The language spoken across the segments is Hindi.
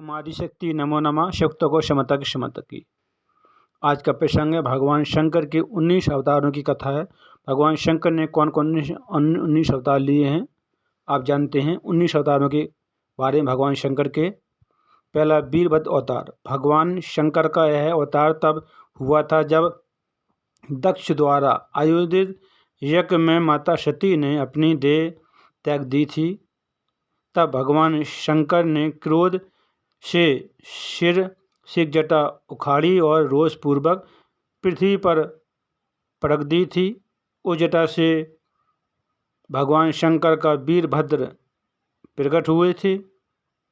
ओम आदिशक्ति नमो नमः शक्तों को क्षमता की क्षमता की। आज का प्रसंग है भगवान शंकर के 19 अवतारों की कथा है। भगवान शंकर ने कौन कौन 19 अवतार लिए हैं आप जानते हैं। 19 अवतारों के बारे में भगवान शंकर के। पहला वीरभद्र अवतार। भगवान शंकर का यह अवतार तब हुआ था जब दक्ष द्वारा आयोजित यज्ञ में माता सती ने अपनी देह त्याग दी थी। तब भगवान शंकर ने क्रोध से सिर से जटा उखाड़ी और रोषपूर्वक पृथ्वी पर पटक दी थी। उस जटा से भगवान शंकर का वीरभद्र प्रकट हुए थे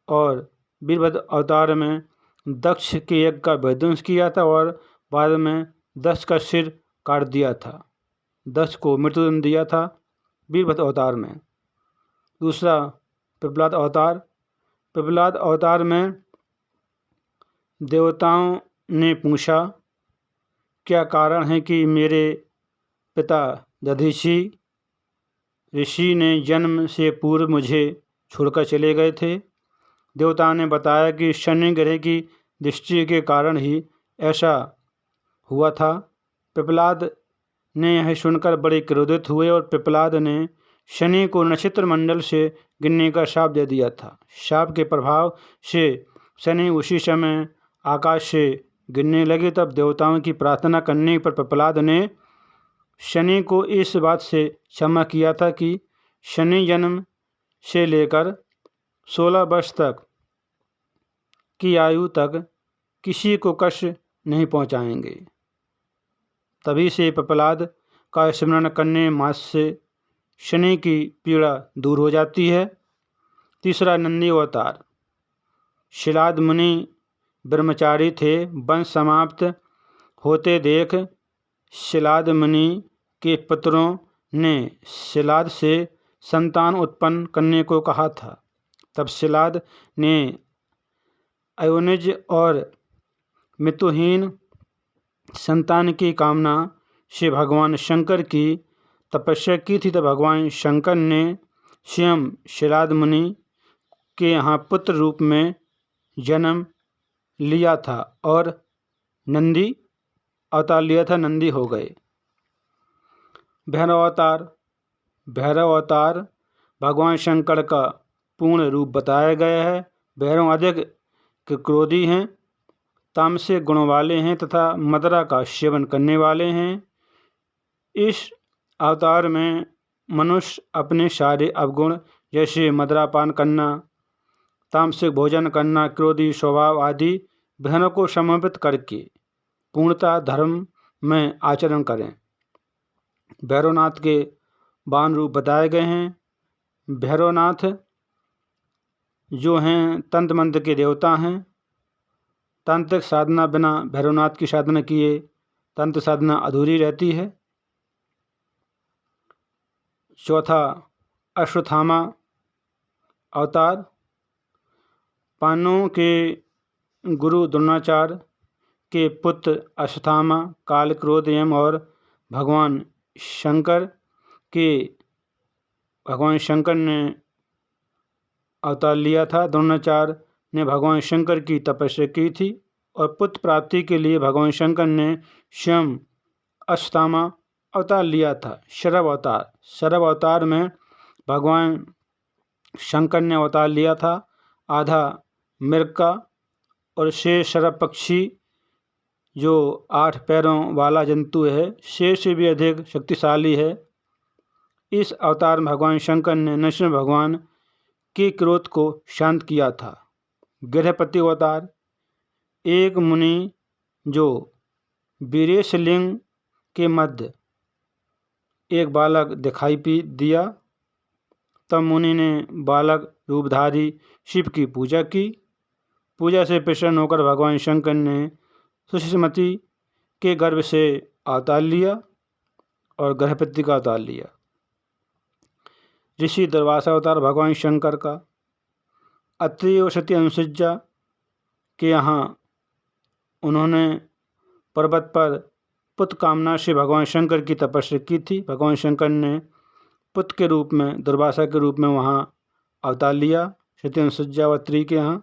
और वीरभद्र अवतार में दक्ष के यज्ञ का विध्वंस किया था और बाद में दक्ष का सिर काट दिया था। दक्ष को मृत्युदंड दिया था वीरभद्र अवतार में। दूसरा पिपलाद अवतार। पिपलाद अवतार में देवताओं ने पूछा, क्या कारण है कि मेरे पिता दधीचि ऋषि ने जन्म से पूर्व मुझे छोड़कर चले गए थे। देवताओं ने बताया कि शनि ग्रह की दृष्टि के कारण ही ऐसा हुआ था। पिपलाद ने यह सुनकर बड़े क्रोधित हुए और पिपलाद ने शनि को नक्षत्र मंडल से गिनने का शाप दे दिया था। शाप के प्रभाव से शनि उसी समय आकाश से गिरने लगे। तब देवताओं की प्रार्थना करने पर पिपलाद ने शनि को इस बात से क्षमा किया था कि शनि जन्म से लेकर 16 वर्ष तक की आयु तक किसी को कष्ट नहीं पहुंचाएंगे। तभी से पिपलाद का स्मरण करने मात्र से शनि की पीड़ा दूर हो जाती है। तीसरा नंदी अवतार। शिलाद मुनि ब्रह्मचारी थे। वंश समाप्त होते देख शिलाद मुनि के पुत्रों ने शिलाद से संतान उत्पन्न करने को कहा था। तब शिलाद ने अयोनिज और मित्रहीन संतान की कामना से भगवान शंकर की तपस्या की थी। तब भगवान शंकर ने स्वयं शिलाद मुनि के यहाँ पुत्र रूप में जन्म लिया था और नंदी अवतार लिया था, नंदी हो गए। भैरव अवतार। भैरव अवतार भगवान शंकर का पूर्ण रूप बताया गया है। भैरव अधिक क्रोधी हैं, तामसिक गुणों वाले हैं तथा मदिरा का सेवन करने वाले हैं। इस अवतार में मनुष्य अपने सारे अवगुण जैसे मदिरापान करना, तामसिक भोजन करना, क्रोधी स्वभाव आदि भैरव को समर्पित करके पूर्णतः धर्म में आचरण करें। भैरवनाथ के 52 रूप बताए गए हैं। भैरवनाथ जो हैं तंत्र मंत्र के देवता हैं। तांत्रिक साधना बिना भैरवनाथ की साधना किए तंत्र साधना अधूरी रहती है। चौथा अश्वत्थामा अवतार। पांडवों के गुरु द्रोणाचार्य के पुत्र अश्वत्थामा काल, क्रोध, यम और भगवान शंकर ने अवतार लिया था। द्रोणाचार्य ने भगवान शंकर की तपस्या की थी और पुत्र प्राप्ति के लिए भगवान शंकर ने स्वयं अश्वत्थामा अवतार लिया था। शरभ अवतार। शरभ अवतार में भगवान शंकर ने अवतार लिया था। आधा मृग का और शेर शरभ पक्षी जो 8 पैरों वाला जंतु है, शेर से भी अधिक शक्तिशाली है। इस अवतार में भगवान शंकर ने नरसिंह भगवान के क्रोध को शांत किया था। गृहपति अवतार। एक मुनि जो वीरेशलिंग के मध्य एक बालक दिखाई दिया। तब मुनि ने बालक रूपधारी शिव की पूजा की। पूजा से प्रसन्न होकर भगवान शंकर ने सुषमति के गर्भ से अवतार लिया और गृहपति का अवतार लिया। ऋषि दुर्वासा अवतार भगवान शंकर का। अत्रि और सती अनुसुईया के यहाँ उन्होंने पर्वत पर पुत्र कामना से भगवान शंकर की तपस्या की थी। भगवान शंकर ने पुत्र के रूप में, दुर्वासा के रूप में वहाँ अवतार लिया, सती अनुसुईया और अत्रि के यहाँ।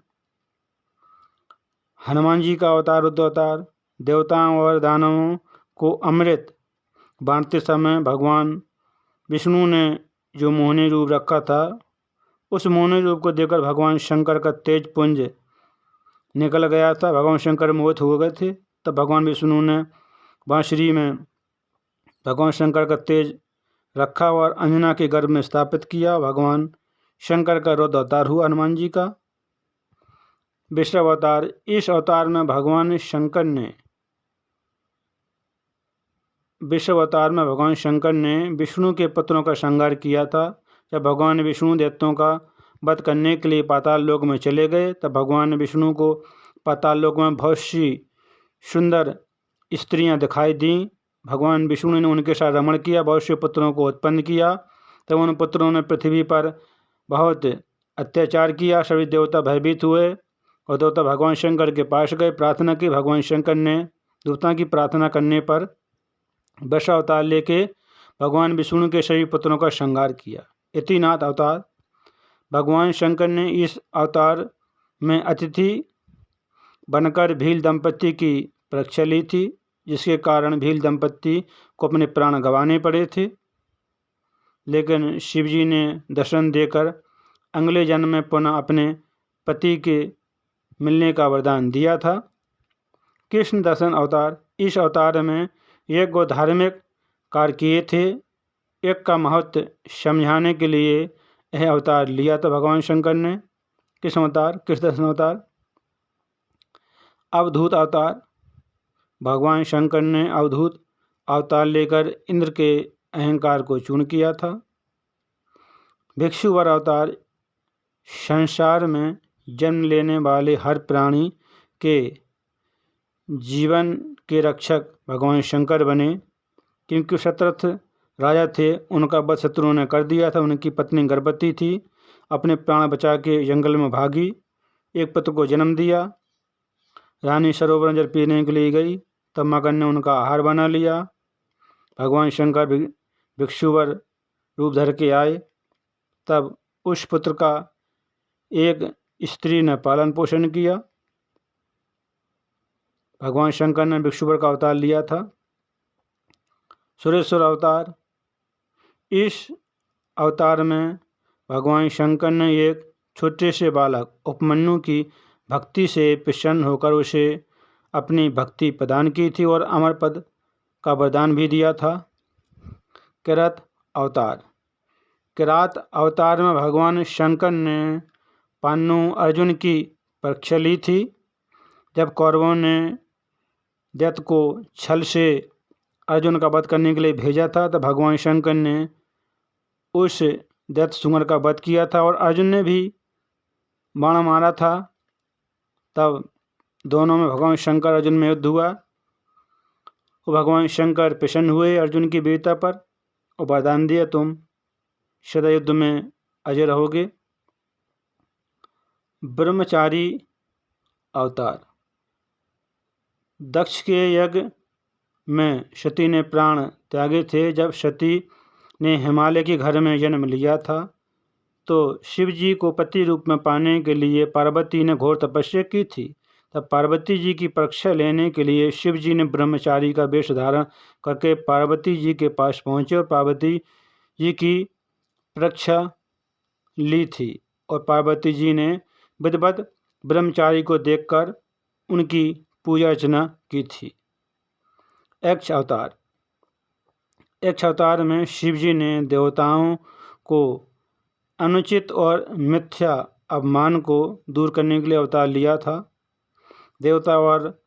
हनुमान जी का अवतार रुद्र अवतार। देवताओं और दानवों को अमृत बांटते समय भगवान विष्णु ने जो मोहिनी रूप रखा था, उस मोहिनी रूप को देखकर भगवान शंकर का तेज पुंज निकल गया था। भगवान शंकर मोहित हो गए थे। तब भगवान विष्णु ने बांसुरी में भगवान शंकर का तेज रखा और अंजना के गर्भ में स्थापित किया। भगवान शंकर का रुद्र अवतार हुआ हनुमान जी का। वृषभ अवतार। इस अवतार में भगवान शंकर ने विष्णु के पुत्रों का संहार किया था। जब भगवान विष्णु दैत्यों का वध करने के लिए पाताल लोक में चले गए, तब भगवान विष्णु को पाताल लोक में बहुत सी सुंदर स्त्रियां दिखाई दी। भगवान विष्णु ने उनके साथ रमण किया, बहुत से पुत्रों को उत्पन्न किया। तब उन पुत्रों ने पृथ्वी पर बहुत अत्याचार किया। सभी देवता भयभीत हुए और देवता भगवान शंकर के पास गए, प्रार्थना की। भगवान शंकर ने देवताओं की प्रार्थना करने पर वृषभ अवतार लेके भगवान विष्णु के सभी पुत्रों का संहार किया। इतिनाथ अवतार। भगवान शंकर ने इस अवतार में अतिथि बनकर भील दंपत्ति की परीक्षा ली थी, जिसके कारण भील दंपत्ति को अपने प्राण गंवाने पड़े थे। लेकिन शिवजी ने दर्शन देकर अगले जन्म में पुनः अपने पति के मिलने का वरदान दिया था। कृष्ण दर्शन अवतार। इस अवतार में एक को धार्मिक कार्य किए थे। एक का महत्व समझाने के लिए यह अवतार लिया था भगवान शंकर ने। कृष्ण अवतार, कृष्ण दर्शन अवतार। अवधूत अवतार। भगवान शंकर ने अवधूत अवतार लेकर इंद्र के अहंकार को चूर्ण किया था। भिक्षुवर अवतार। संसार में जन्म लेने वाले हर प्राणी के जीवन के रक्षक भगवान शंकर बने, क्योंकि शतरथ राजा थे, उनका वध शत्रुओं ने कर दिया था। उनकी पत्नी गर्भवती थी, अपने प्राण बचा के जंगल में भागी, एक पुत्र को जन्म दिया। रानी सरोवर में जल पीने के लिए गई, तब मगन ने उनका आहार बना लिया। भगवान शंकर भिक्षुवर रूप धर के आए, तब उस पुत्र का एक स्त्री ने पालन पोषण किया। भगवान शंकर ने भिक्षुवर का अवतार लिया था। सुरेश्वर अवतार। इस अवतार में भगवान शंकर ने एक छोटे से बालक उपमन्यु की भक्ति से प्रसन्न होकर उसे अपनी भक्ति प्रदान की थी और अमर पद का वरदान भी दिया था। किरात अवतार। किरात अवतार में भगवान शंकर ने पांडु अर्जुन की परीक्षा ली थी। जब कौरवों ने दैत्य को छल से अर्जुन का वध करने के लिए भेजा था, तब भगवान शंकर ने उस दैत्य सुंगर का वध किया था और अर्जुन ने भी बाण मारा था। तब दोनों में भगवान शंकर अर्जुन में युद्ध हुआ और भगवान शंकर प्रसन्न हुए अर्जुन की वीरता पर और वरदान दिया, तुम सदा युद्ध में अजय रहोगे। ब्रह्मचारी अवतार। दक्ष के यज्ञ में सती ने प्राण त्यागे थे। जब सती ने हिमालय के घर में जन्म लिया था, तो शिव जी को पति रूप में पाने के लिए पार्वती ने घोर तपस्या की थी। तब पार्वती जी की परीक्षा लेने के लिए शिव जी ने ब्रह्मचारी का वेश धारण करके पार्वती जी के पास पहुँचे और पार्वती जी की परीक्षा ली थी और पार्वती जी ने विधिवत ब्रह्मचारी को देखकर उनकी पूजा अर्चना की थी। यक्ष अवतार। यक्ष अवतार में शिव जी ने देवताओं को अनुचित और मिथ्या अपमान को दूर करने के लिए अवतार लिया था। देवता और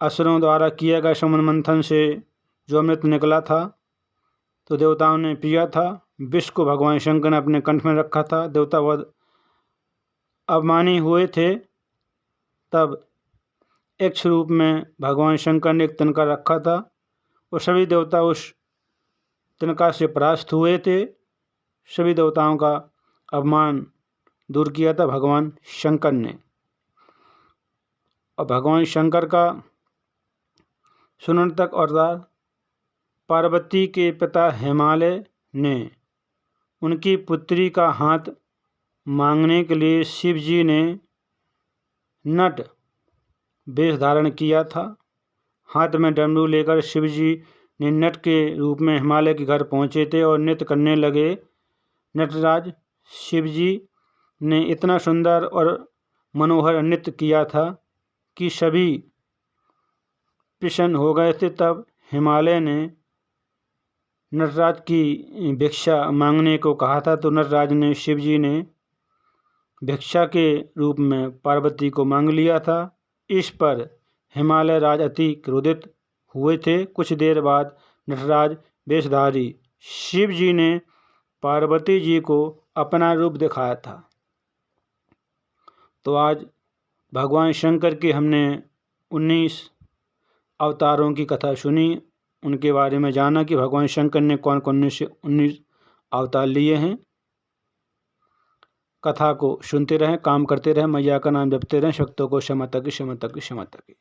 असुरों द्वारा किया गया समुद्र मंथन से जो अमृत निकला था, तो देवताओं ने पिया था। विष को भगवान शंकर ने अपने कंठ में रखा था। देवता बहुत अभिमानी हुए थे। तब यक्ष रूप में भगवान शंकर ने एक तिनका रखा था और सभी देवता उस तिनका से परास्त हुए थे। सभी देवताओं का अपमान दूर किया था भगवान शंकर ने। और भगवान शंकर का सुनंतक अवतार। पार्वती के पिता हिमालय ने उनकी पुत्री का हाथ मांगने के लिए शिव जी ने नट वेश धारण किया था। हाथ में डमरू लेकर शिव जी ने नट के रूप में हिमालय के घर पहुँचे थे और नृत्य करने लगे। नटराज शिव जी ने इतना सुंदर और मनोहर नृत्य किया था कि सभी प्रसन्न हो गए थे। तब हिमालय ने नटराज की भिक्षा मांगने को कहा था, तो नटराज ने शिव जी ने भिक्षा के रूप में पार्वती को मांग लिया था। इस पर हिमालय राज अति क्रोधित हुए थे। कुछ देर बाद नटराज वेशधारी शिव जी ने पार्वती जी को अपना रूप दिखाया था। तो आज भगवान शंकर के हमने 19 अवतारों की कथा सुनी, उनके बारे में जाना कि भगवान शंकर ने कौन कौन से 19 अवतार लिए हैं। कथा को सुनते रहें, काम करते रहें, मैया का नाम जपते रहें। शक्तों को क्षमा तक क्षमा तक क्षमा तक।